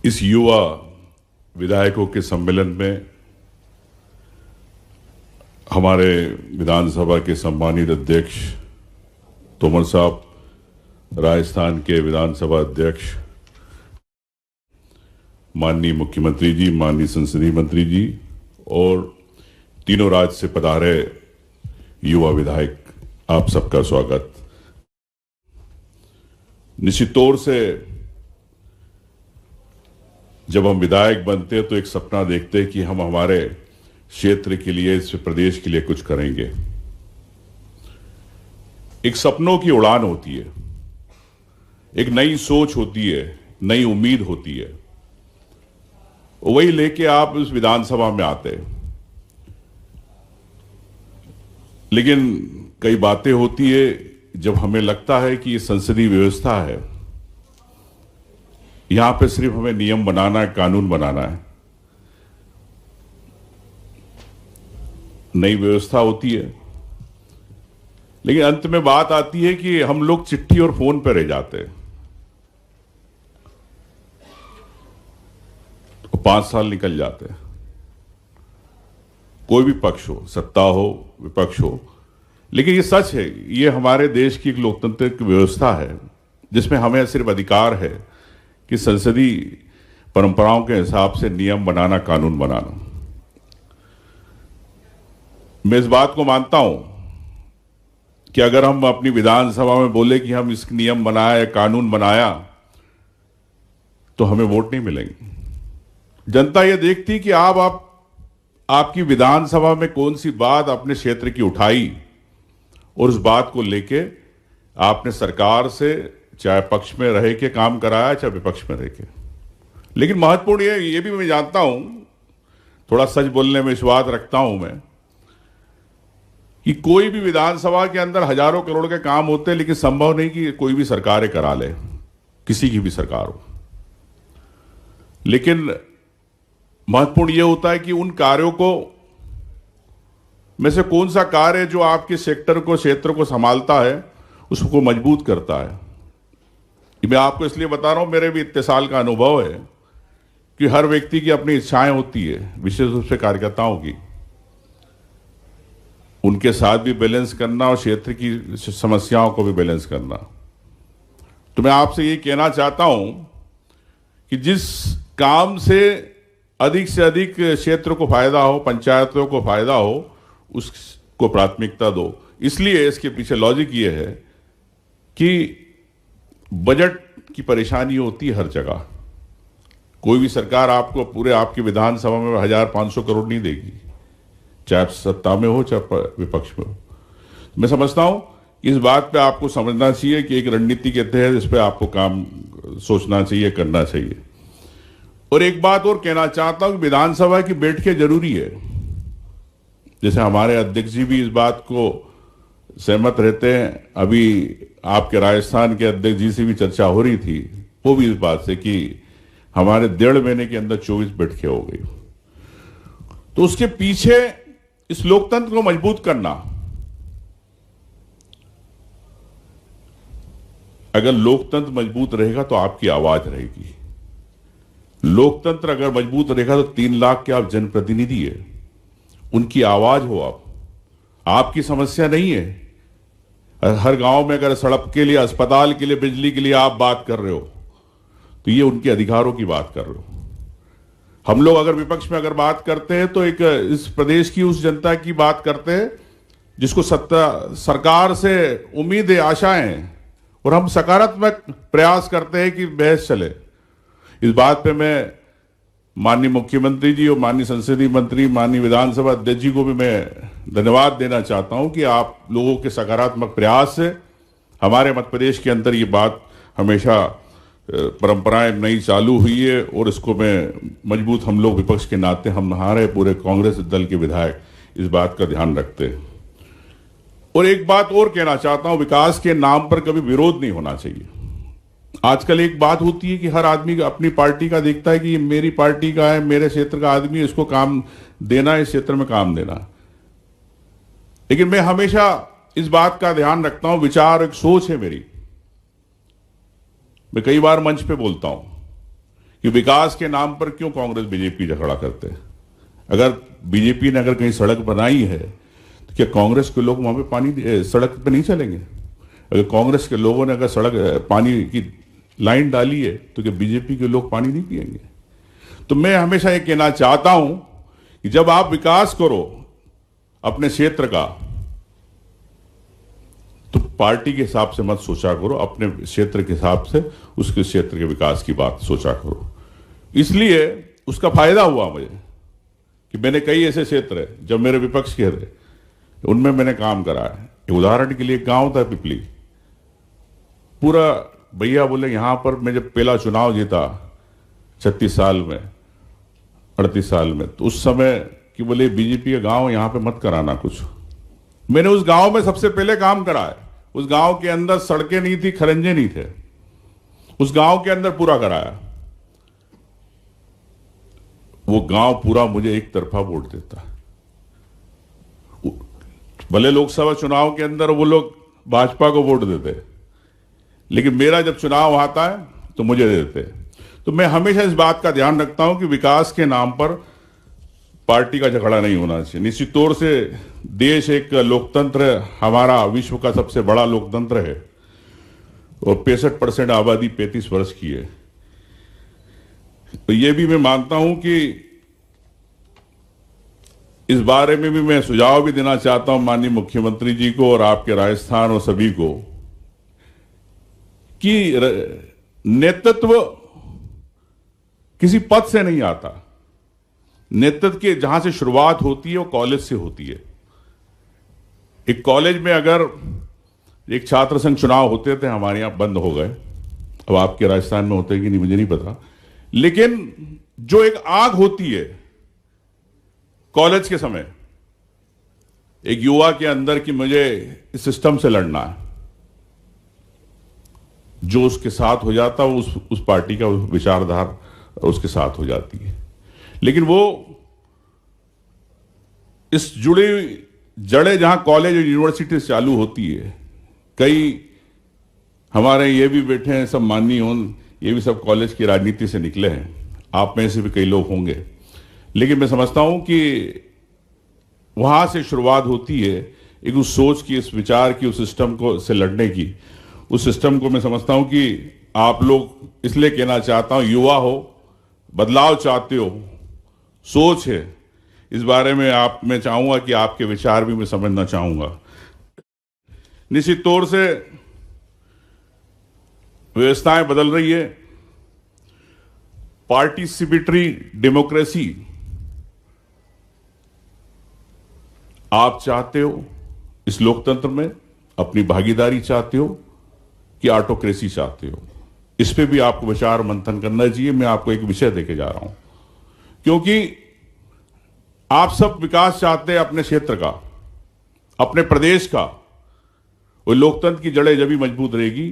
इस युवा विधायकों के सम्मेलन में हमारे विधानसभा के सम्मानित अध्यक्ष तोमर साहब, राजस्थान के विधानसभा अध्यक्ष माननीय मुख्यमंत्री जी, माननीय संसदीय मंत्री जी और तीनों राज्य से पधारे युवा विधायक, आप सबका स्वागत। निश्चित तौर से जब हम विधायक बनते हैं तो एक सपना देखते हैं कि हम हमारे क्षेत्र के लिए, इस प्रदेश के लिए कुछ करेंगे। एक सपनों की उड़ान होती है, एक नई सोच होती है, नई उम्मीद होती है, वही लेके आप इस विधानसभा में आते हैं। लेकिन कई बातें होती है जब हमें लगता है कि ये संसदीय व्यवस्था है, यहां पे सिर्फ हमें नियम बनाना है, कानून बनाना है। नई व्यवस्था होती है, लेकिन अंत में बात आती है कि हम लोग चिट्ठी और फोन पर रह जाते हैं। तो 5 साल निकल जाते हैं, कोई भी पक्ष हो, सत्ता हो, विपक्ष हो। लेकिन ये सच है, ये हमारे देश की एक लोकतांत्रिक व्यवस्था है जिसमें हमें सिर्फ अधिकार है कि संसदीय परंपराओं के हिसाब से नियम बनाना, कानून बनाना। मैं इस बात को मानता हूं कि अगर हम अपनी विधानसभा में बोले कि हम इस नियम बनाया, कानून बनाया, तो हमें वोट नहीं मिलेंगे। जनता ये देखती कि आपकी विधानसभा में कौन सी बात अपने क्षेत्र की उठाई और उस बात को लेके आपने सरकार से, चाहे पक्ष में रह के काम कराया, चाहे विपक्ष में रह के। लेकिन महत्वपूर्ण ये भी मैं जानता हूं, थोड़ा सच बोलने में विश्वास रखता हूं मैं, कि कोई भी विधानसभा के अंदर हजारों करोड़ के काम होते हैं, लेकिन संभव नहीं कि कोई भी सरकारें करा ले, किसी की भी सरकार हो। लेकिन महत्वपूर्ण यह होता है कि उन कार्यों को में से कौन सा कार्य जो आपके सेक्टर को, क्षेत्र को संभालता है, उसको मजबूत करता है। मैं आपको इसलिए बता रहा हूं, मेरे भी इतने साल का अनुभव है कि हर व्यक्ति की अपनी इच्छाएं होती है, विशेष रूप से कार्यकर्ताओं की। उनके साथ भी बैलेंस करना और क्षेत्र की समस्याओं को भी बैलेंस करना। तो मैं आपसे ये कहना चाहता हूं कि जिस काम से अधिक क्षेत्र को फायदा हो, पंचायतों को फायदा हो, उसको प्राथमिकता दो। इसलिए इसके पीछे लॉजिक ये है कि बजट की परेशानी होती है हर जगह। कोई भी सरकार आपको पूरे आपकी विधानसभा में 1500 करोड़ नहीं देगी, चाहे सत्ता में हो चाहे विपक्ष में हो। मैं समझता हूं इस बात पे आपको समझना चाहिए कि एक रणनीति के तहत इस पे आपको काम सोचना चाहिए, करना चाहिए। और एक बात और कहना चाहता हूं कि विधानसभा की बैठकें जरूरी है। जैसे हमारे अध्यक्ष जी भी इस बात को सहमत रहते हैं। अभी आपके राजस्थान के अध्यक्ष जी से भी चर्चा हो रही थी, वो भी इस बात से कि हमारे 1.5 महीने के अंदर 24 बैठकें हो गई। तो उसके पीछे इस लोकतंत्र को मजबूत करना, अगर लोकतंत्र मजबूत रहेगा तो आपकी आवाज रहेगी। लोकतंत्र अगर मजबूत रहेगा तो 3 लाख के आप जनप्रतिनिधि है, उनकी आवाज हो आप। आपकी समस्या नहीं है। हर गांव में अगर सड़क के लिए, अस्पताल के लिए, बिजली के लिए आप बात कर रहे हो, तो ये उनके अधिकारों की बात कर रहे हो। हम लोग अगर विपक्ष में अगर बात करते हैं तो एक इस प्रदेश की उस जनता की बात करते हैं जिसको सरकार से उम्मीद है, आशाएं हैं, और हम सकारात्मक प्रयास करते हैं कि बहस चले। इस बात पे मैं माननीय मुख्यमंत्री जी और माननीय संसदीय मंत्री, माननीय विधानसभा अध्यक्ष जी को भी मैं धन्यवाद देना चाहता हूं कि आप लोगों के सकारात्मक प्रयास से हमारे मध्य प्रदेश के अंदर ये बात हमेशा परंपराएं नई चालू हुई है, और इसको मैं मजबूत, हम लोग विपक्ष के नाते, हम हमारे पूरे कांग्रेस दल के विधायक इस बात का ध्यान रखते हैं। और एक बात और कहना चाहता हूं, विकास के नाम पर कभी विरोध नहीं होना चाहिए। आजकल एक बात होती है कि हर आदमी अपनी पार्टी का देखता है कि ये मेरी पार्टी का है, मेरे क्षेत्र का आदमी है, इसको काम देना, इस क्षेत्र में काम देना। लेकिन मैं हमेशा इस बात का ध्यान रखता हूं, विचार एक सोच है मेरी। मैं कई बार मंच पे बोलता हूं कि विकास के नाम पर क्यों कांग्रेस बीजेपी झगड़ा करते हैं। अगर बीजेपी ने अगर कहीं सड़क बनाई है तो क्या कांग्रेस के लोग वहां पे सड़क पे नहीं चलेंगे? अगर कांग्रेस के लोगों ने अगर सड़क पानी की लाइन डाली है तो क्या बीजेपी के लोग पानी नहीं पिएंगे? तो मैं हमेशा ये कहना चाहता हूं कि जब आप विकास करो अपने क्षेत्र का तो पार्टी के हिसाब से मत सोचा करो, अपने क्षेत्र के हिसाब से उसके क्षेत्र के विकास की बात सोचा करो। इसलिए उसका फायदा हुआ मुझे कि मैंने कई ऐसे क्षेत्र है जब मेरे विपक्ष के थे उनमें मैंने काम करा है। उदाहरण के लिए गांव था पिपली, पूरा भैया बोले यहां पर मैं जब पहला चुनाव जीता 36 साल में 38 साल में, तो उस समय कि बोले बीजेपी के गांव यहां पे मत कराना कुछ। मैंने उस गांव में सबसे पहले काम करा है। उस गांव के अंदर सड़कें नहीं थी, खरंजे नहीं थे, उस गांव के अंदर पूरा कराया। वो गांव पूरा मुझे एक तरफा वोट देता। भले लोकसभा चुनाव के अंदर वो लोग भाजपा को वोट देते, लेकिन मेरा जब चुनाव आता है तो मुझे देते। तो मैं हमेशा इस बात का ध्यान रखता हूं कि विकास के नाम पर पार्टी का झगड़ा नहीं होना चाहिए। निश्चित तौर से देश एक लोकतंत्र, हमारा विश्व का सबसे बड़ा लोकतंत्र है और 65% आबादी 35 वर्ष की है। तो ये भी मैं मानता हूं कि इस बारे में भी मैं सुझाव भी देना चाहता हूं माननीय मुख्यमंत्री जी को और आपके राजस्थान और सभी को कि नेतृत्व किसी पद से नहीं आता। नेतृत्व के जहां से शुरुआत होती है वो कॉलेज से होती है। एक कॉलेज में अगर एक छात्र संघ चुनाव होते थे, हमारे यहां बंद हो गए, अब आपके राजस्थान में होते कि नहीं मुझे नहीं पता, लेकिन जो एक आग होती है कॉलेज के समय एक युवा के अंदर कि मुझे इस सिस्टम से लड़ना है, जो उसके साथ हो जाता है उस पार्टी का विचारधारा उसके साथ हो जाती है। लेकिन वो इस जुड़ी जड़ें जहां कॉलेज और यूनिवर्सिटी से चालू होती है, कई हमारे ये भी बैठे हैं सब माननीय ये भी सब कॉलेज की राजनीति से निकले हैं, आप में से भी कई लोग होंगे, लेकिन मैं समझता हूं कि वहां से शुरुआत होती है एक उस सोच की, इस विचार की, उस सिस्टम को से लड़ने की। उस सिस्टम को मैं समझता हूं कि आप लोग, इसलिए कहना चाहता हूं, युवा हो, बदलाव चाहते हो, सोच है, इस बारे में मैं चाहूंगा कि आपके विचार भी मैं समझना चाहूंगा। निश्चित तौर से व्यवस्थाएं बदल रही है, पार्टिसिपेटरी डेमोक्रेसी आप चाहते हो इस लोकतंत्र में, अपनी भागीदारी चाहते हो कि ऑटोक्रेसी चाहते हो, इस पे भी आपको विचार मंथन करना चाहिए। मैं आपको एक विषय देके जा रहा हूं, क्योंकि आप सब विकास चाहते हैं अपने क्षेत्र का, अपने प्रदेश का। वो लोकतंत्र की जड़ें जब भी मजबूत रहेगी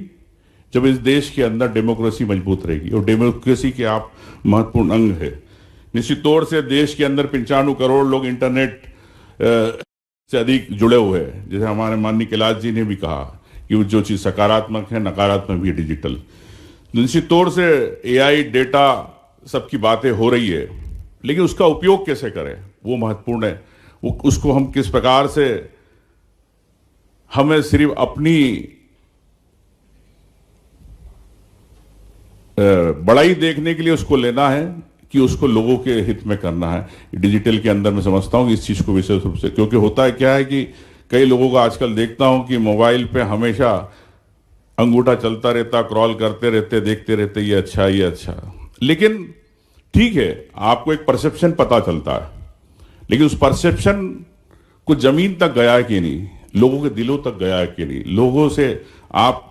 जब इस देश के अंदर डेमोक्रेसी मजबूत रहेगी, और डेमोक्रेसी के आप महत्वपूर्ण अंग है। निश्चित तौर से देश के अंदर 95 करोड़ लोग इंटरनेट से अधिक जुड़े हुए हैं, जैसे हमारे माननीय कैलाश जी ने भी कहा कि जो चीज सकारात्मक है नकारात्मक भी है डिजिटल। निश्चित तौर से एआई डेटा सबकी बातें हो रही है, लेकिन उसका उपयोग कैसे करें वो महत्वपूर्ण है। वो उसको हम किस प्रकार से, हमें सिर्फ अपनी बड़ाई देखने के लिए उसको लेना है कि उसको लोगों के हित में करना है। डिजिटल के अंदर मैं समझता हूं कि इस चीज को विशेष रूप से, क्योंकि होता है क्या है कि कई लोगों को आजकल देखता हूं कि मोबाइल पे हमेशा अंगूठा चलता रहता, क्रॉल करते रहते, देखते रहते, ये अच्छा। लेकिन ठीक है, आपको एक परसेप्शन पता चलता है, लेकिन उस परसेप्शन को जमीन तक गया है कि नहीं, लोगों के दिलों तक गया है कि नहीं, लोगों से आप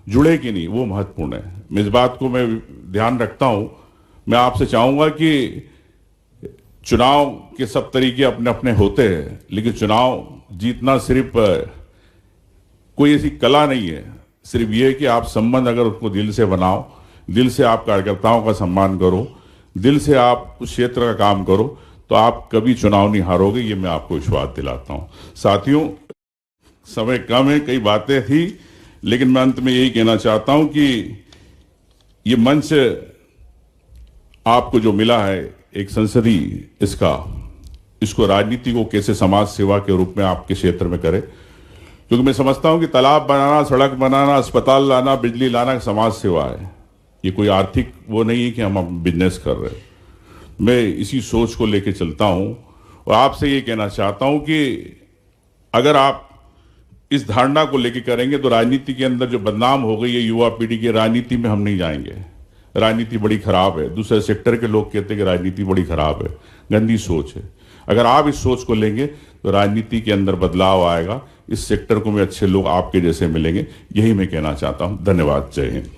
जुड़े कि नहीं, वो महत्वपूर्ण है। मैं इस बात को मैं ध्यान रखता हूं। मैं आपसे चाहूंगा कि चुनाव के सब तरीके अपने अपने होते हैं, लेकिन चुनाव जीतना सिर्फ कोई ऐसी कला नहीं है। सिर्फ ये है कि आप संबंध अगर उसको दिल से बनाओ, दिल से आप कार्यकर्ताओं का सम्मान करो, दिल से आप उस क्षेत्र का काम करो, तो आप कभी चुनाव नहीं हारोगे, ये मैं आपको विश्वास दिलाता हूं। साथियों, समय कम है, कई बातें थी, लेकिन मैं अंत में यही कहना चाहता हूं कि ये मंच आपको जो मिला है एक संसदीय इसको राजनीति को कैसे समाज सेवा के रूप में आपके क्षेत्र में करे, क्योंकि मैं समझता हूं कि तालाब बनाना, सड़क बनाना, अस्पताल लाना, बिजली लाना समाज सेवा है। ये कोई आर्थिक वो नहीं है कि हम बिजनेस कर रहे हैं। मैं इसी सोच को लेके चलता हूं और आपसे ये कहना चाहता हूं कि अगर आप इस धारणा को लेके करेंगे तो राजनीति के अंदर जो बदनाम हो गई है युवा पीढ़ी की, राजनीति में हम नहीं जाएंगे। राजनीति बड़ी खराब है। दूसरे सेक्टर के लोग कहते हैं कि राजनीति बड़ी खराब है, गंदी सोच है। अगर आप इस सोच को लेंगे तो राजनीति के अंदर बदलाव आएगा। इस सेक्टर को में अच्छे लोग आपके जैसे मिलेंगे। यही मैं कहना चाहता हूं। धन्यवाद। जय हिंद।